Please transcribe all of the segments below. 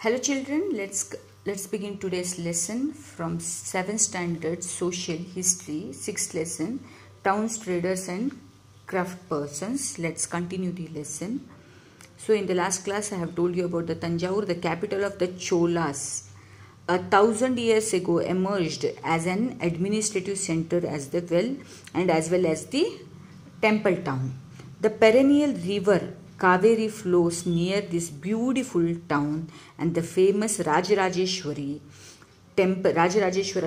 Hello children, let's begin today's lesson from 7th standard social history, 6th lesson towns, traders and craft persons. Let's continue the lesson. So in the last class I have told you about the Tanjavur, the capital of the Cholas. 1,000 years ago emerged as an administrative center as well as the temple town. The perennial river Kaveri flows near this beautiful town, and the famous Rajarajeshwara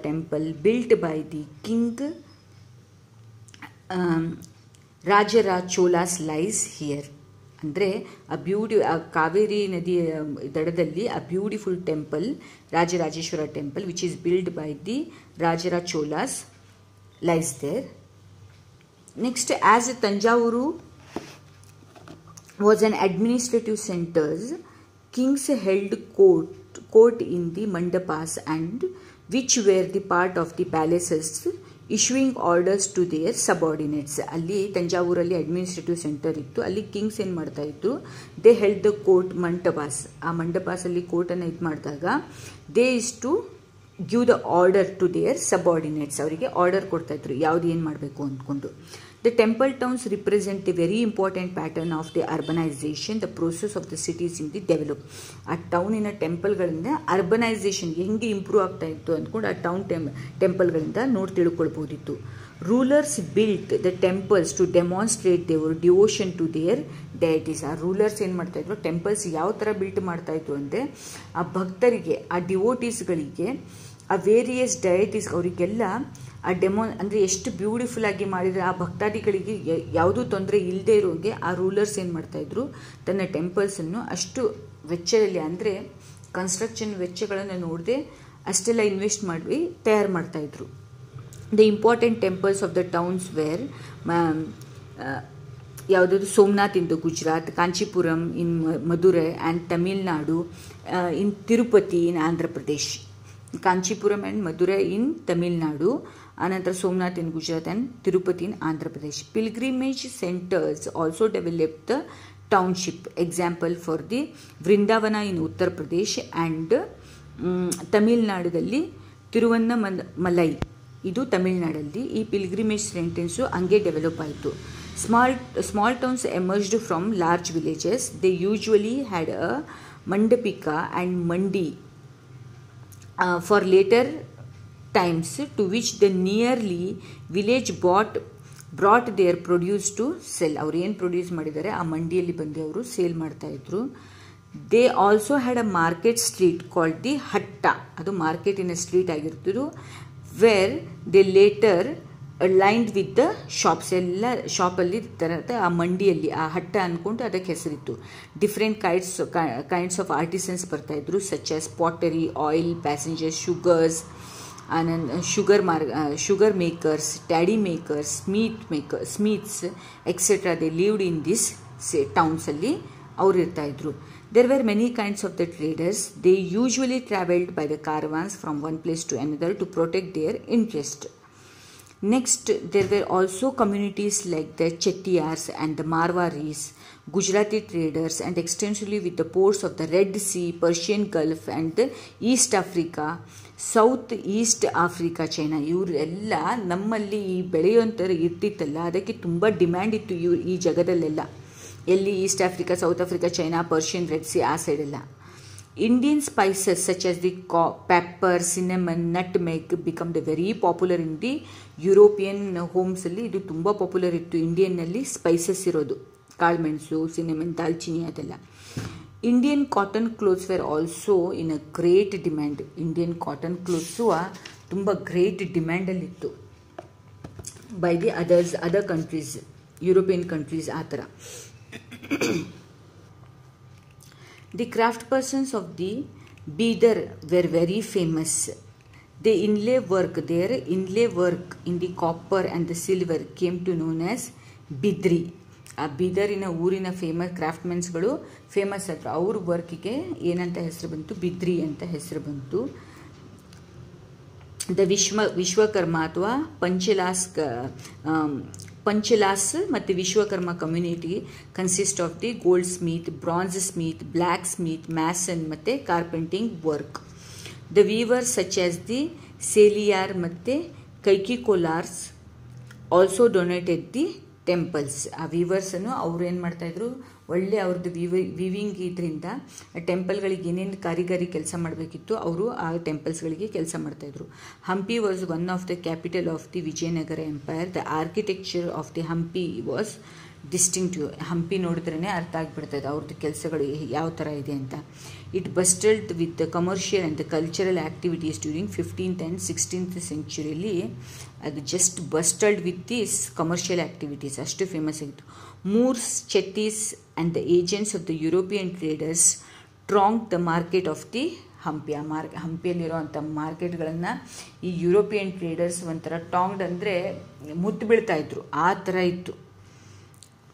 temple built by the king Rajara Cholas lies here. ಅಂದರೆ ಕಾವೇರಿ ನದಿಯ ದಡದಲ್ಲಿ a beautiful temple, Rajarajeshwara temple, which is built by the Rajara Cholas, lies there. Next, as Tanjavuru was an administrative center, kings held court in the mandapas, and which were the part of the palaces, issuing orders to their subordinates. ಅಲ್ಲಿ ತಂಜಾವೂರಲ್ಲಿ administrative centre ಇತ್ತು. ಅಲ್ಲಿ Kings ಏನು ಮಾಡ್ತಾ ಇದ್ರು, they held the court mantapas. ಆ ಮಂಟಪಾಸಲ್ಲಿ ಕೋರ್ಟನ್ನು ಇದು ಮಾಡಿದಾಗ they is to give the order to their subordinates. ಅವರಿಗೆ ಆರ್ಡರ್ ಕೊಡ್ತಾ ಇದ್ರು ಯಾವ್ದು ಏನು ಮಾಡಬೇಕು ಅಂದ್ಕೊಂಡು. The temple towns represent a very important pattern of the urbanization, the process of the cities in the develop. ಆ ಟೌನಿನ ಟೆಂಪಲ್ಗಳಿಂದ ಅರ್ಬನೈಸೇಷನ್ ಹೆಂಗೆ ಇಂಪ್ರೂವ್ ಆಗ್ತಾ ಇತ್ತು ಅಂದ್ಕೊಂಡು ಆ ಟೌನ್ ಟೆಂಪಲ್ಗಳಿಂದ ನೋಡಿ ತಿಳ್ಕೊಳ್ಬೋದಿತ್ತು. Rulers built the temples to demonstrate their devotion to their deities. ಆ ರೂಲರ್ಸ್ ಏನು ಮಾಡ್ತಾ ಇದ್ರು, ಟೆಂಪಲ್ಸ್ ಯಾವ ಥರ ಬಿಲ್ಟ್ ಮಾಡ್ತಾ ಇದ್ರು ಅಂದರೆ ಆ ಭಕ್ತರಿಗೆ, ಆ ಡಿವೋಟೀಸ್ಗಳಿಗೆ, ಆ ವೇರಿಯಸ್ ಡೈಟೀಸ್ ಅವರಿಗೆಲ್ಲ ಆ ಅಂದರೆ ಎಷ್ಟು ಬ್ಯೂಟಿಫುಲ್ ಆಗಿ ಮಾಡಿದರೆ ಆ ಭಕ್ತಾದಿಗಳಿಗೆ ಯಾವುದೂ ತೊಂದರೆ ಇಲ್ಲದೆ ಇರೋಂಗೆ ಆ ರೂಲರ್ಸ್ ಏನು ಮಾಡ್ತಾಯಿದ್ರು, ತನ್ನ ಟೆಂಪಲ್ಸನ್ನು ಅಷ್ಟು ವೆಚ್ಚದಲ್ಲಿ, ಅಂದರೆ ಕನ್ಸ್ಟ್ರಕ್ಷನ್ ವೆಚ್ಚಗಳನ್ನು ನೋಡದೆ ಅಷ್ಟೆಲ್ಲ ಇನ್ವೆಸ್ಟ್ ಮಾಡಿ ತಯಾರು ಮಾಡ್ತಾಯಿದ್ರು. The important temples of the towns were ಯಾವುದಾದ್ರು Somnath in the Gujarat, Kanchipuram in Madurai and Tamil Nadu, in Tirupati in Andhra Pradesh. Kanchipuram and Madurai in Tamil Nadu, ಆನಂತರ Somnath in Gujarat and Tirupati in Andhra Pradesh. Pilgrimage centres also developed the township. Example for the Vrindavan in Uttar Pradesh and ತಮಿಳ್ನಾಡಲ್ಲಿ ತಿರುವನ್ನಮಲೈ, ಇದು ತಮಿಳ್ನಾಡಲ್ಲಿ. ಈ ಪಿಲ್ಗ್ರಿಮೇಜ್ ಸೆಂಟೆನ್ಸು ಹಂಗೆ develop ಆಯಿತು. Small towns emerged from large villages. They usually had a mandapika and mandi for later times, to which the nearly village brought their produce to sell. ಅವರು ಏನು produce ಮಾಡಿದ್ದಾರೆ ಆ ಮಂಡಿಯಲ್ಲಿ ಬಂದು ಅವರು ಸೇಲ್ ಮಾಡ್ತಾಯಿದ್ರು. They also had a market street called the hatta. ಅದು ಮಾರ್ಕೆಟಿನ street ಆಗಿರ್ತಿದ್ರು. Where they later lined with the shops. ಎಲ್ಲ ಶಾಪಲ್ಲಿ ಇರ್ತಾರೆ ಆ ಮಂಡಿಯಲ್ಲಿ, ಆ ಹಟ್ಟ ಅಂದ್ಕೊಂಡು ಅದಕ್ಕೆ ಹೆಸರಿತ್ತು. ಡಿಫ್ರೆಂಟ್ ಕೈಂಡ್ಸ್ ಆಫ್ ಆರ್ಟಿಸನ್ಸ್ ಬರ್ತಾಯಿದ್ರು, such as pottery, oil, passenger, sugar makers, toddy makers, smiths etcetera. They lived in this ಟೌನ್ಸಲ್ಲಿ ಅವ್ರು ಇರ್ತಾಯಿದ್ರು. There were many kinds of the traders. They usually travelled by the caravans from one place to another to protect their interest. Next, there were also communities like the Chettiars and the Marwaris, Gujarati traders, and extensively with the ports of the Red Sea, Persian Gulf, and the East Africa, South East Africa, China. ಇವರೆಲ್ಲ ನಮ್ಮಲ್ಲಿ ಈ ಬೆಳೆಯುವಂಥರ ಇರ್ತಿತ್ತಲ್ಲ, ಅದಕ್ಕೆ ತುಂಬ demand ಇತ್ತು ಈ ಜಗದಲ್ಲೆಲ್ಲ. ಎಲ್ಲಿ East Africa, south Africa, China, Persian, red C, ಆ ಸೈಡೆಲ್ಲ. Indian spices such as the pepper, cinnamon, nutmeg become the very popular in the European homes. ಅಲ್ಲಿ ಇದು ತುಂಬ ಪಾಪ್ಯುಲರ್ ಇತ್ತು ಇಂಡಿಯನ್ನಲ್ಲಿ ಸ್ಪೈಸಸ್ ಇರೋದು, ಕಾಳುಮೆಣಸು, ಸಿನೆಮನ್, ದಾಲ್ಚಿನಿ ಅದೆಲ್ಲ. Indian cotton clothes were also in a great demand. Indian cotton clothes ತುಂಬ great ಡಿಮ್ಯಾಂಡಲ್ಲಿತ್ತು by the other countries, European countries ಆ ಥರ. The craft persons of the Bidar were very famous. Their inlay work in the copper and the silver came to known as Bidri. ಆ ಬೀದರಿನ ಊರಿನ ಕ್ರಾಫ್ಟ್ಮೆನ್ಸ್ಗಳು famous ಆದರು. ಅವ್ರ ವರ್ಕಿಗೆ ಏನಂತ ಹೆಸರು ಬಂತು, ಬಿದ್ರಿ ಅಂತ ಹೆಸರು ಬಂತು. ದ ವಿಶ್ವಕರ್ಮ ಅಥವಾ ಪಂಚಲಾಸ್ ಮತ್ತು Vishwakarma community consist of the goldsmith, bronze smith, blacksmith, mason ಮತ್ತು carpenting work. The weavers such as the Saliyar ಮತ್ತು Kaikkolars also donated the temples. ಆ ವೀವರ್ಸನ್ನು ಅವರು ಏನು ಮಾಡ್ತಾಯಿದ್ರು, ಒಳ್ಳೆ ಅವ್ರದ್ದು ವಿವಿಂಗ್ ಇದರಿಂದ ಟೆಂಪಲ್ಗಳಿಗೆ ಏನೇನು ಕಾರಿಗಾರಿ ಕೆಲಸ ಮಾಡಬೇಕಿತ್ತು ಅವರು ಆ ಟೆಂಪಲ್ಸ್ಗಳಿಗೆ ಕೆಲಸ ಮಾಡ್ತಾಯಿದ್ರು. Hampi was one of the capital of the Vijayanagara empire. The architecture of the Hampi was distinctive. Hampi ನೋಡಿದ್ರೇ ಅರ್ಥ ಆಗಿಬಿಡ್ತದೆ ಅವ್ರದ್ದು ಕೆಲಸಗಳು ಯಾವ ಥರ ಇದೆ ಅಂತ. It bustled with the commercial and the cultural activities during 15th and 16th ಸೆಂಚುರಿಯಲ್ಲಿ ಅದು just bustled with this commercial activities, ಅಷ್ಟು ಫೇಮಸ್ ಆಗಿತ್ತು. Moors, Chettis and the agents of the European traders thronged the market of the Hampi. ಆ ಹಂಪಿಯಲ್ಲಿರುವಂಥ ಮಾರ್ಕೆಟ್ಗಳನ್ನು ಈ European traders ಒಂಥರ ಟಾಂಗ್ಡ್ ಅಂದರೆ ಮುತ್ತು ಬೀಳ್ತಾಯಿದ್ರು, ಆ ಥರ ಇತ್ತು,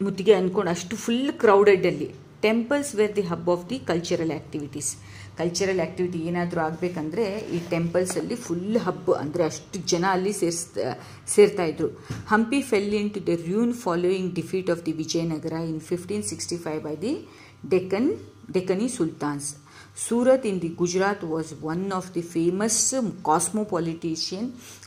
ಮುತ್ತಿಗೆ ಅಂದ್ಕೊಂಡು ಅಷ್ಟು ಫುಲ್ ಕ್ರೌಡೆಡಲ್ಲಿ. Temples were the hub of the cultural activities. Cultural activity ಏನಾದರೂ ಆಗಬೇಕಂದ್ರೆ ಈ ಟೆಂಪಲ್ಸಲ್ಲಿ ಫುಲ್ ಹಬ್, ಅಂದರೆ ಅಷ್ಟು ಜನ ಅಲ್ಲಿ ಸೇರ್ತಾಯಿದ್ರು. Hampi fell into the ruin following defeat of the Vijayanagara in 1565 by the Deccani sultans. Surat in the Gujarat was one of the famous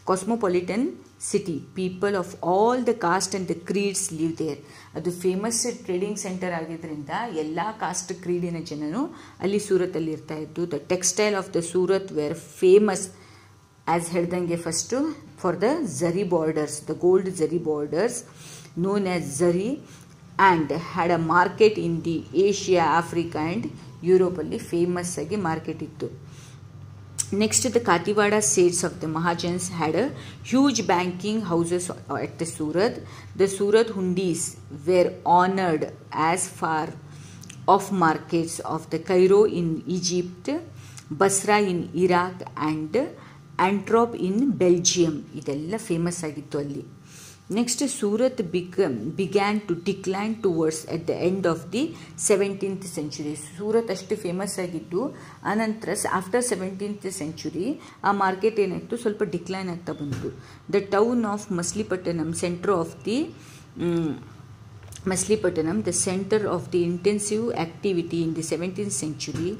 cosmopolitan city. People of all the caste and the creeds live there. ಅದು famous trading centre ಆಗಿದ್ದರಿಂದ ಎಲ್ಲ caste ಕ್ರೀಡಿನ ಜನರು ಅಲ್ಲಿ ಸೂರತಲ್ಲಿ ಇರ್ತಾ ಇದ್ದು. The textile of the Surat were famous as ಹೇಳ್ದಂಗೆ first for the zari borders, the gold zari borders known as zari, and had a market in the Asia, Africa and ಯುರೋಪಲ್ಲಿ ಫೇಮಸ್ ಆಗಿ ಮಾರ್ಕೆಟ್ ಇತ್ತು. Next the Kathiawad Seths of the Mahajans had a huge banking houses at the Surat. The Surat hundis wear honoured as far off markets of the Cairo in Egypt, Basra in Iraq and Antwerp in Belgium. ಇದೆಲ್ಲ famous ಆಗಿತ್ತು ಅಲ್ಲಿ. Next, Surat began to decline towards at the end of the 17th century. Surat ಅಷ್ಟು famous ಆಗಿದ್ದು ಆನಂತರ after 17th century ಆ market ಏನಾಯಿತು, ಸ್ವಲ್ಪ decline ಆಗ್ತಾ ಬಂತು. The town of Masulipatnam, centre of the Maslipatanam, the center of the intensive activity in the 17th century,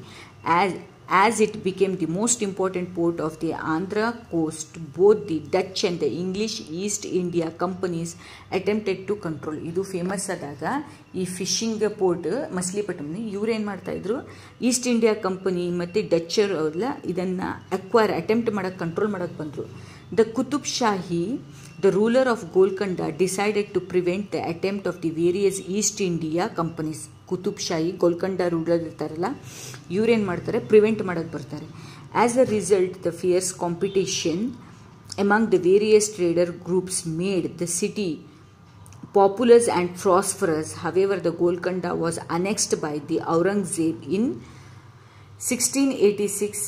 as it became the most important port of the Andhra coast, both the Dutch and the English East India companies attempted to control. ಇದು famous ಆದಾಗ ಈ fishing port ಮಸ್ಲಿಪಟ್ಟಣಂ ಇವ್ರು ಏನು ಮಾಡ್ತಾಯಿದ್ರು, East India company ಮತ್ತು ಡಚ್ಚರ್ ಅವರೆಲ್ಲ ಇದನ್ನು attempt ಮಾಡೋಕ್ಕೆ, ಕಂಟ್ರೋಲ್ ಮಾಡೋಕ್ಕೆ ಬಂದರು. The Qutub Shahi, the ruler of Golconda, decided to prevent the attempt of the various East India companies. Qutb Shahi, Golconda ruler ಇರ್ತಾರಲ್ಲ, ಇವ್ರೇನು ಮಾಡ್ತಾರೆ, ಪ್ರಿವೆಂಟ್ ಮಾಡೋಕ್ಕೆ ಬರ್ತಾರೆ. As a result, the fierce competition among the various trader groups made the city populous and prosperous. However, the Golconda was annexed by the Aurangzeb in 1686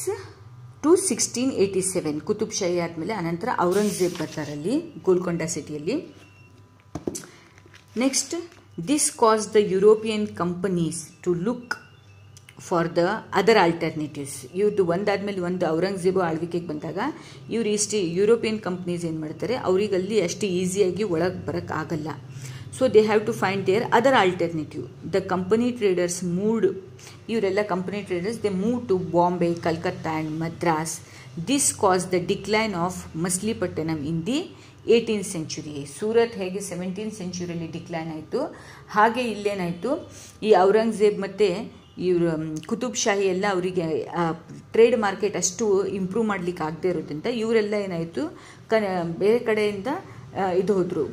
to 1687. Qutub ಶಾಹಿ ಆದಮೇಲೆ ಅನಂತರ ಔರಂಗಜೇಬ್ ಬರ್ತಾರಲ್ಲಿ ಗೋಲ್ಕೊಂಡ ಸಿಟಿಯಲ್ಲಿ. Next, this caused the European companies to look for the other alternatives. ಇವ್ರದ್ದು ಒಂದಾದ್ಮೇಲೆ ಒಂದು ಔರಂಗಜೇಬು ಆಳ್ವಿಕೆಗೆ ಬಂದಾಗ ಇವ್ರು European companies ಏನು ಮಾಡ್ತಾರೆ, ಅವರಿಗಲ್ಲಿ ಅಷ್ಟು ಈಸಿಯಾಗಿ ಒಳಗೆ ಬರೋಕ್ಕಾಗಲ್ಲ. So they have to find their other alternative. The company traders moved, ಇವರೆಲ್ಲ company traders they move to Bombay, Calcutta and Madras. This cause the decline of Masulipatnam in the 18th century. Surat ಹೇಗೆ 17th centuryಯಲ್ಲಿ ಡಿಕ್ಲೈನ್ ಆಯಿತು, ಹಾಗೆ ಇಲ್ಲೇನಾಯಿತು, ಈ ಔರಂಗಜೇಬ್ ಮತ್ತು ಇವರು ಕುತುಬ್ ಶಾಹಿ ಎಲ್ಲ ಅವರಿಗೆ ಟ್ರೇಡ್ ಮಾರ್ಕೆಟ್ ಅಷ್ಟು ಇಂಪ್ರೂವ್ ಮಾಡಲಿಕ್ಕೆ ಆಗದೆ ಇರೋದ್ರಿಂದ ಇವರೆಲ್ಲ ಏನಾಯಿತು, ಬೇರೆ ಕಡೆಯಿಂದ ಇದು ಹೋದರು,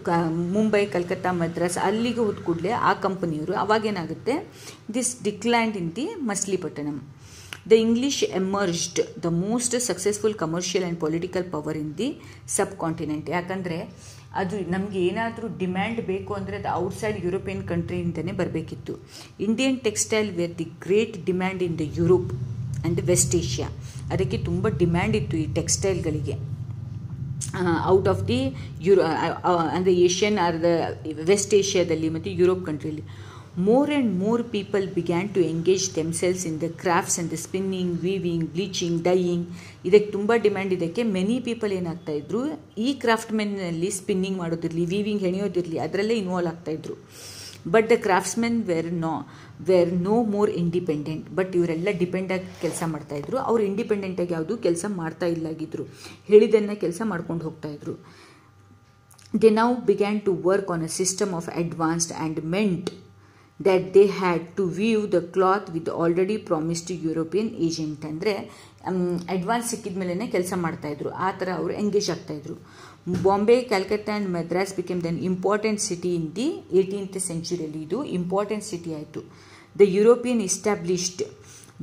ಮುಂಬೈ, ಕಲ್ಕತ್ತಾ, ಮದ್ರಾಸ್ ಅಲ್ಲಿಗೆ ಹೋದ ಕೂಡಲೇ ಆ ಕಂಪನಿಯವರು ಅವಾಗೇನಾಗುತ್ತೆ, this declined in the Masulipatnam. The English emerged the most successful commercial and political power in the subcontinent. ಯಾಕಂದರೆ ಅದು ನಮಗೆ ಏನಾದರೂ ಡಿಮ್ಯಾಂಡ್ ಬೇಕು ಅಂದರೆ ಅದು ಔಟ್ಸೈಡ್ ಯುರೋಪಿಯನ್ ಕಂಟ್ರಿಯಿಂದನೇ ಬರಬೇಕಿತ್ತು. Indian textile were the great demand in the Europe and West Asia. ಅದಕ್ಕೆ ತುಂಬ ಡಿಮ್ಯಾಂಡ್ ಇತ್ತು ಈ ಟೆಕ್ಸ್ಟೈಲ್ಗಳಿಗೆ ಔಟ್ ಆಫ್ ದಿ ಅಂದರೆ ಏಷ್ಯನ್ ಆರ್ ದ ವೆಸ್ಟ್ ಏಷ್ಯಾದಲ್ಲಿ ಮತ್ತು ಯುರೋಪ್ ಕಂಟ್ರಿಯಲ್ಲಿ. More and more people began to engage themselves in the crafts and the spinning, weaving, bleaching, dyeing. ಇದಕ್ಕೆ ತುಂಬ ಡಿಮ್ಯಾಂಡ್. ಇದಕ್ಕೆ ಮೆನಿ ಪೀಪಲ್ ಏನಾಗ್ತಾ ಇದ್ರು, ಈ ಕ್ರಾಫ್ಟ್ ಮೆನ್ನಲ್ಲಿ ಸ್ಪಿನ್ನಿಂಗ್ ಮಾಡೋದಿರಲಿ, ವೀವಿಂಗ್ ಹೆಣೆಯೋದಿರಲಿ, ಅದರಲ್ಲೇ ಇನ್ವಾಲ್ವ್ ಆಗ್ತಾಯಿದ್ರು. But the craftsmen were no more independent. But ಇವರೆಲ್ಲ ಡಿಪೆಂಡಾಗಿ ಕೆಲಸ ಮಾಡ್ತಾಯಿದ್ರು. ಅವ್ರು ಇಂಡಿಪೆಂಡೆಂಟಾಗಿ ಯಾವುದೂ ಕೆಲಸ ಮಾಡ್ತಾ ಇಲ್ಲಾಗಿದ್ರು, ಹೇಳಿದ್ದನ್ನು ಕೆಲಸ ಮಾಡ್ಕೊಂಡು ಹೋಗ್ತಾಯಿದ್ರು. They now began to work on a system of advanced and meant that they had to weave the cloth with already promised European agent. ಅಂದರೆ ಅಡ್ವಾನ್ಸ್ ಸಿಕ್ಕಿದ ಮೇಲೇ ಕೆಲಸ ಮಾಡ್ತಾಯಿದ್ರು. ಆ ಥರ ಅವರು ಎಂಗೇಜ್ ಆಗ್ತಾಯಿದ್ರು. Bombay, Calcutta and Madras became then important city in the 18th centuryಯಲ್ಲಿ. ಇದು ಇಂಪಾರ್ಟೆಂಟ್ ಸಿಟಿ ಆಯಿತು. The European established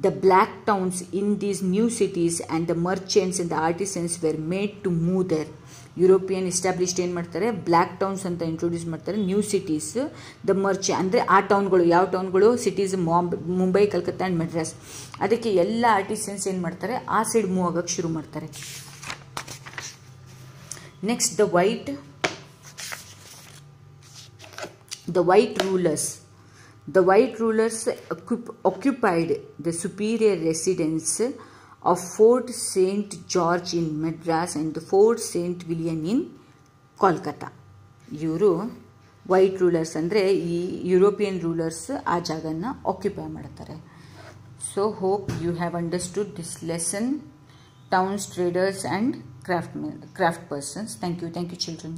the black towns in these new cities and the merchants and the artisans were made to move there. European established ಏನು ಮಾಡ್ತಾರೆ, black towns ಅಂತ introduce ಮಾಡ್ತಾರೆ. New cities, the ಅಂದರೆ ಆ ಟೌನ್ಗಳು, ಯಾವ ಟೌನ್ಗಳು, ಸಿಟೀಸ್ ಮುಂಬೈ, ಕಲ್ಕತ್ತಾ ಆ್ಯಂಡ್ ಮದ್ರಾಸ್. ಅದಕ್ಕೆ ಎಲ್ಲ ಆರ್ಟಿಸನ್ಸ್ ಏನು ಮಾಡ್ತಾರೆ, ಆ ಸೈಡ್ ಮೂವ್ ಆಗೋಕ್ಕೆ ಶುರು ಮಾಡ್ತಾರೆ. Next the white rulers. The white rulers occupied the superior residence of Fort St. George in Madras and the Fort St. William in Kolkata. ಇವರು ವೈಟ್ ರೂಲರ್ಸ್ ಅಂದರೆ ಈ ಯುರೋಪಿಯನ್ ರೂಲರ್ಸ್ ಆ ಜಾಗನ ಆಕ್ಯುಪೈ ಮಾಡ್ತಾರೆ. So hope you have understood this lesson, towns, traders and craft persons. Thank you children.